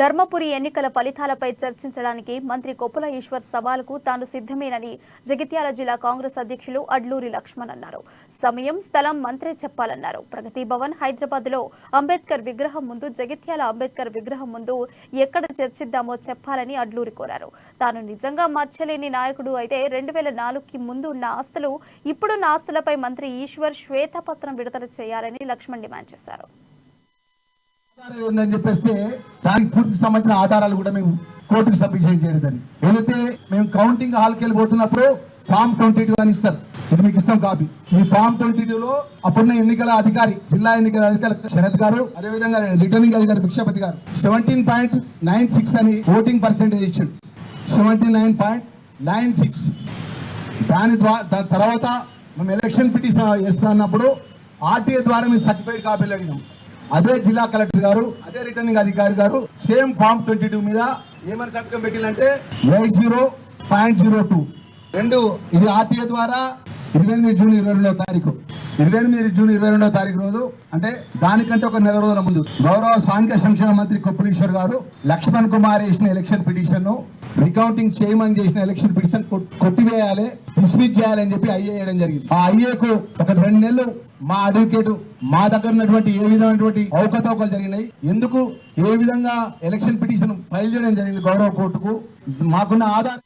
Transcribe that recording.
ధర్మపురి ఎన్నికల ఫలితాలపై చర్చించడానికి మంత్రి కొప్పుల ఈశ్వర్ సవాలుకు తాను సిద్ధమేనని జగిత్యాల జిల్లా కాంగ్రెస్ అధ్యక్షులు అడ్లూరి లక్ష్మణ్ అన్నారు. సమయం, స్థలం మంత్రే చెప్పాలన్నారు. ప్రగతి భవన్ హైదరాబాద్లో అంబేద్కర్ విగ్రహం ముందు, జగిత్యాల అంబేద్కర్ విగ్రహం ముందు ఎక్కడ చర్చిద్దామో చెప్పాలని అడ్లూరి కోరారు. తాను నిజంగా మార్చలేని నాయకుడు అయితే 2004కి ముందు ఉన్న ఆస్తులు, ఇప్పుడున్న ఆస్తులపై మంత్రి ఈశ్వర్ శ్వేతపత్రం విడుదల చేయాలని లక్ష్మణ్ డిమాండ్ చేశారు. ఉందని చెప్పేస్తే దానికి పూర్తికి సంబంధించిన ఆధారాలు కూడా మేము కోర్టుకు సబ్మిషన్ చేయడం. ఏదైతే మేము కౌంటింగ్ హాల్కి వెళ్ళిపోతున్నప్పుడు ఫామ్ 22 అని ఇస్తారు. ఇది మీకు ఇస్తాం కాపీ. ఈ ఫామ్ 22లో అప్పుడున్న ఎన్నికల అధికారి, జిల్లా ఎన్నికల అధికారి శరత్ గారు, అదేవిధంగా రిటర్నింగ్ అధికారి భిక్షపతి గారు 17.96 అని ఓటింగ్ పర్సెంటేజ్ ఇచ్చిండు. 79.96. దాని తర్వాత మేము ఎలక్షన్ పిటిషన్ చేస్తున్నప్పుడు ఆర్టీఏ ద్వారా మేము సర్టిఫైడ్ కాపీలు అడిగినాం. అదే జిల్లా కలెక్టర్ గారు, అదే రిటర్నింగ్ అధికారి గారు సేమ్ ఫామ్ 22 మీద ఏమని సంతకం పెట్టిందంటే 80.02. ఇది ఆర్టీఏ ద్వారా 28 జూన్ 22వ తారీఖు 28 తారీఖు రోజు, అంటే దానికంటే ఒక నెల రోజుల ముందు గౌరవ సాంఘిక సంక్షేమ మంత్రి కొప్పుల ఈశ్వర్ గారు లక్ష్మణ్ కుమార్ వేసిన ఎలక్షన్ పిటిషన్ ను, రికౌంటింగ్ చేయమని చేసిన ఎలక్షన్ పిటిషన్ కొట్టివేయాలి, డిస్మిస్ చేయాలని చెప్పి ఐఏ వేయడం జరిగింది. ఆ ఐఏకు ఒక 2 నెలలు మా అడ్వకేట్ మా దగ్గర ఉన్నటువంటి ఏ విధమైనటువంటి అవకతవకలు జరిగినాయి, ఎందుకు ఏ విధంగా ఎలక్షన్ పిటిషన్ ఫైల్ చేయడం జరిగింది గౌరవ కోర్టుకు, మాకున్న ఆధారం